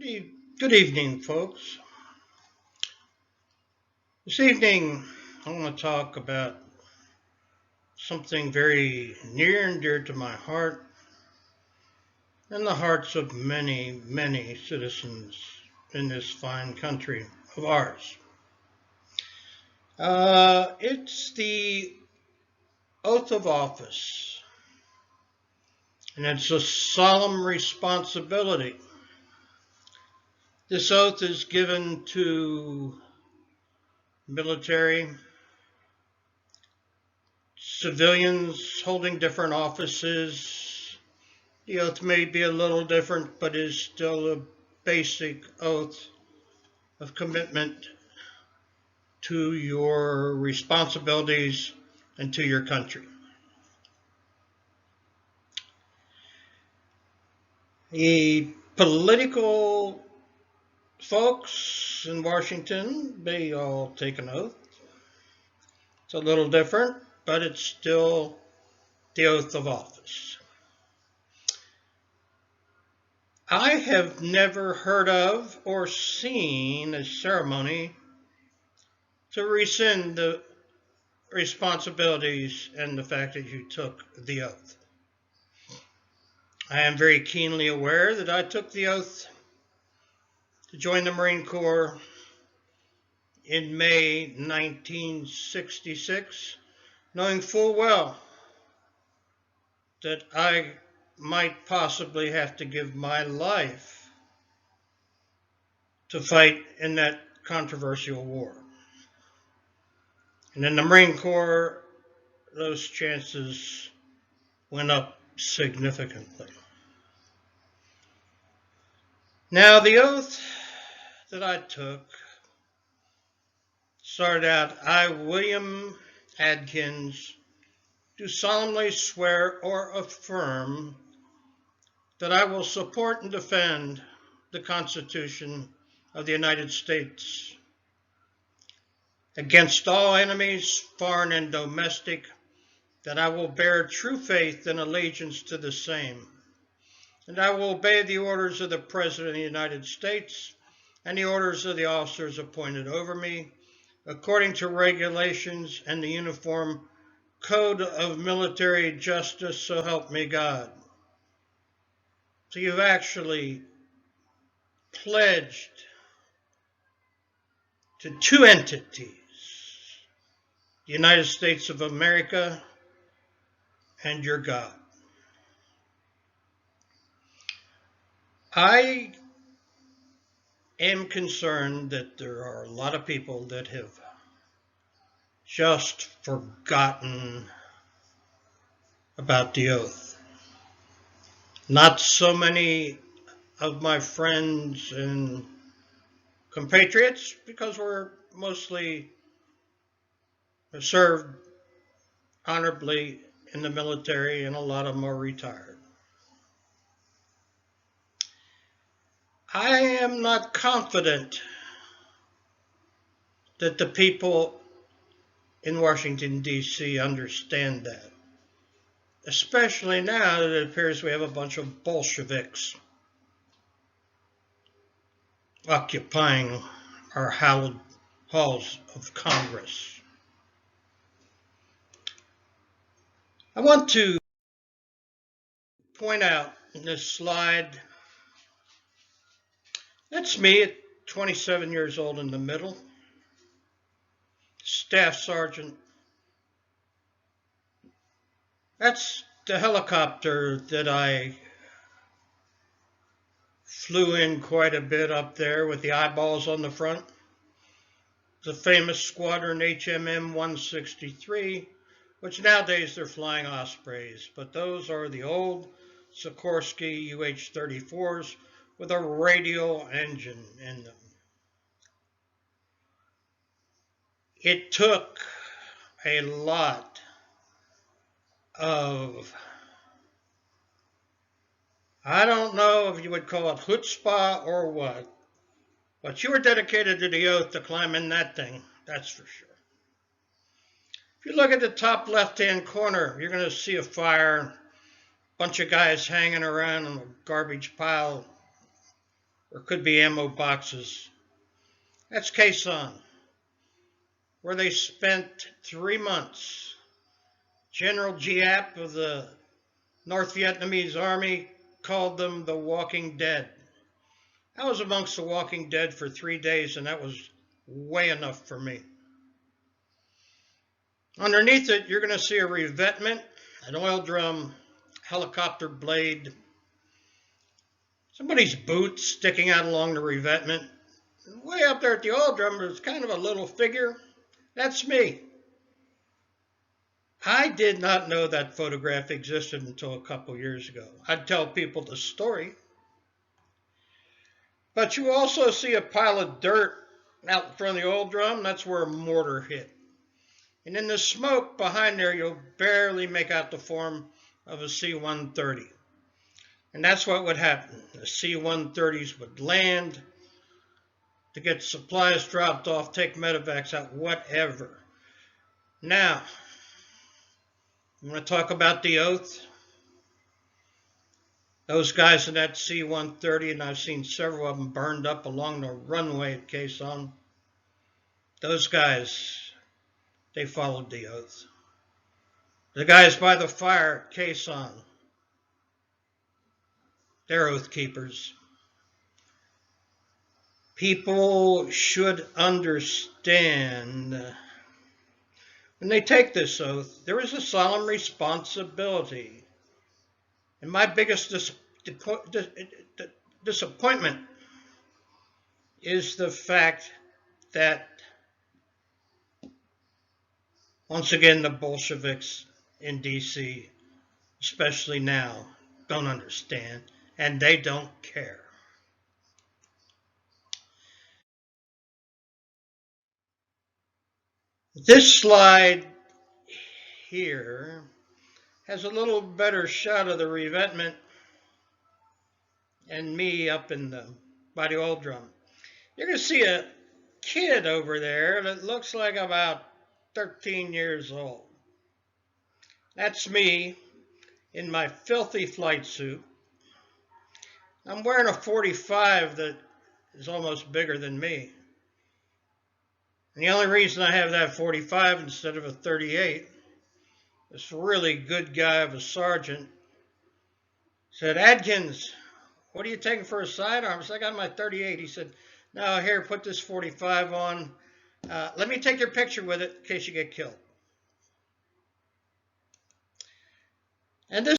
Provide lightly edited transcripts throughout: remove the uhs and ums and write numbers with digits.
Good evening, folks. This evening, I want to talk about something very near and dear to my heart and the hearts of many, many citizens in this fine country of ours. It's the oath of office, and it's a solemn responsibility. This oath is given to military, civilians holding different offices. The oath may be a little different, but is still a basic oath of commitment to your responsibilities and to your country. The political folks in Washington, they all take an oath. It's a little different, but it's still the oath of office. I have never heard of or seen a ceremony to rescind the responsibilities and the fact that you took the oath. I am very keenly aware that I took the oath to join the Marine Corps in May 1966, knowing full well that I might possibly have to give my life to fight in that controversial war. And in the Marine Corps, those chances went up significantly. Now, the oath that I took started out, I, William Adkins, do solemnly swear or affirm that I will support and defend the Constitution of the United States against all enemies, foreign and domestic, that I will bear true faith and allegiance to the same, and I will obey the orders of the President of the United States and the orders of the officers appointed over me, according to regulations and the Uniform Code of Military Justice, so help me God. So you've actually pledged to two entities, the United States of America and your God. I am concerned that there are a lot of people that have just forgotten about the oath. Not so many of my friends and compatriots, because we're mostly served honorably in the military and a lot of them are retired. I am not confident that the people in Washington, D.C. understand that, especially now that it appears we have a bunch of Bolsheviks occupying our hallowed halls of Congress. I want to point out in this slide, that's me at 27 years old in the middle, Staff Sergeant. That's the helicopter that I flew in quite a bit up there with the eyeballs on the front. The famous Squadron HMM 163, which nowadays they're flying Ospreys, but those are the old Sikorsky UH-34s with a radial engine in them. It took a lot of, I don't know if you would call it chutzpah or what, but you were dedicated to the oath to climb in that thing, that's for sure. If you look at the top left-hand corner, you're going to see a fire, bunch of guys hanging around in a garbage pile or could be ammo boxes. That's Khe Sanh, where they spent 3 months. General Giap of the North Vietnamese Army called them the Walking Dead. I was amongst the Walking Dead for 3 days, and that was way enough for me. Underneath it, you're going to see a revetment, an oil drum, helicopter blade, somebody's boot sticking out along the revetment. And way up there at the oil drum, there's kind of a little figure. That's me. I did not know that photograph existed until a couple years ago. I'd tell people the story. But you also see a pile of dirt out in front of the oil drum. That's where a mortar hit. And in the smoke behind there, you'll barely make out the form of a C-130. And that's what would happen. The C-130s would land to get supplies dropped off, take medevacs out, whatever. Now, you want to talk about the oath? Those guys in that C-130, and I've seen several of them burned up along the runway at Khe Sanh. Those guys, they followed the oath. The guys by the fire at Khe Sanh, they're oath keepers. People should understand when they take this oath, there is a solemn responsibility. And my biggest disappointment is the fact that, once again, the Bolsheviks in D.C., especially now, don't understand, and they don't care. This slide here has a little better shot of the revetment and me up by the oil drum. You're going to see a kid over there that looks like about 13 years old. That's me in my filthy flight suit. I'm wearing a 45 that is almost bigger than me. And the only reason I have that 45 instead of a 38, this really good guy of a sergeant said, "Adkins, what are you taking for a sidearm?" I said, "I got my 38. He said, "No, here, put this 45 on. Let me take your picture with it in case you get killed." And this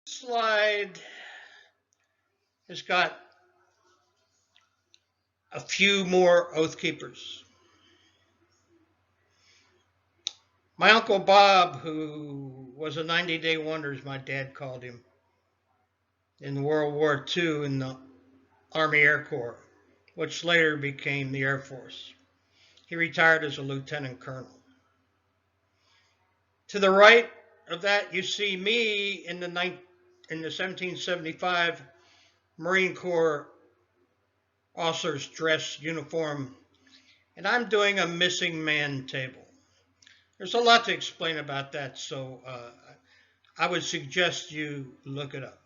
slide has got a few more oath keepers. My Uncle Bob, who was a 90-day wonder, as my dad called him, in World War II in the Army Air Corps, which later became the Air Force. He retired as a lieutenant colonel. To the right of that, you see me in the 1775 Marine Corps officer's dress uniform, and I'm doing a missing man table. There's a lot to explain about that, so I would suggest you look it up.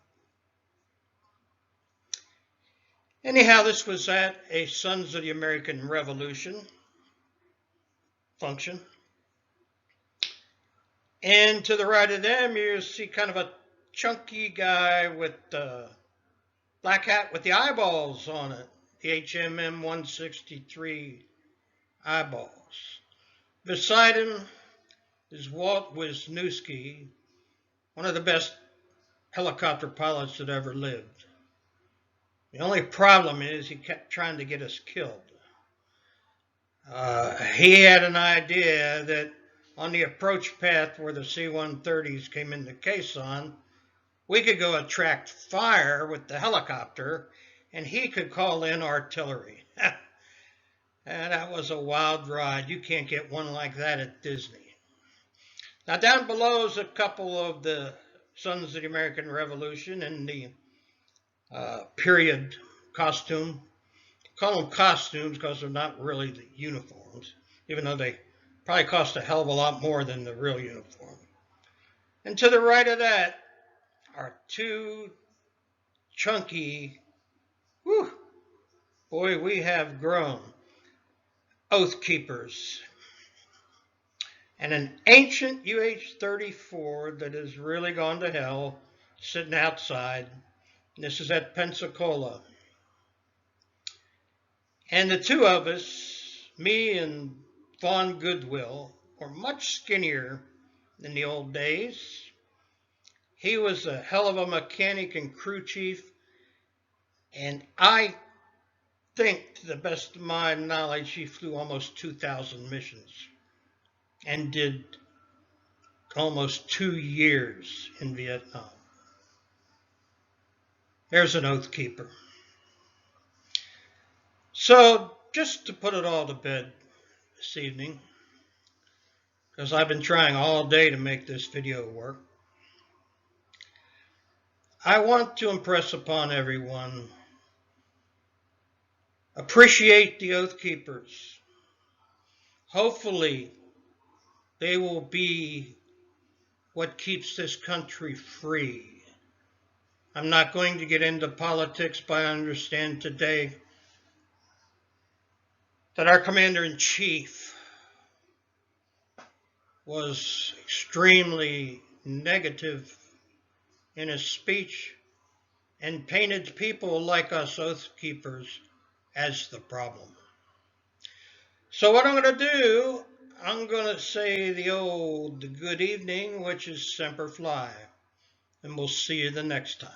Anyhow, this was at a Sons of the American Revolution function. And to the right of them, you see kind of a chunky guy with the black hat with the eyeballs on it, the HMM 163 eyeballs. Beside him is Walt Wisniewski, one of the best helicopter pilots that ever lived. The only problem is he kept trying to get us killed. He had an idea that on the approach path where the C-130s came into Khe Sanh, we could go attract fire with the helicopter, and he could call in artillery. And that was a wild ride. You can't get one like that at Disney. Now down below is a couple of the Sons of the American Revolution in the period costume. Call them costumes because they're not really the uniforms, even though they probably cost a hell of a lot more than the real uniform. And to the right of that are two chunky Boy, we have grown oath keepers. And an ancient UH-34 that has really gone to hell, sitting outside. This is at Pensacola. And the two of us, me and Vaughn Goodwill, were much skinnier than the old days. He was a hell of a mechanic and crew chief, and I think, to the best of my knowledge, he flew almost 2,000 missions and did almost 2 years in Vietnam. There's an oath keeper. So, just to put it all to bed this evening, because I've been trying all day to make this video work, I want to impress upon everyone, appreciate the oath keepers. Hopefully, they will be what keeps this country free. I'm not going to get into politics, but I understand today that our commander-in-chief was extremely negative in his speech and painted people like us oath keepers as the problem. So what I'm going to do, I'm going to say the old good evening, which is Semper Fi, and we'll see you the next time.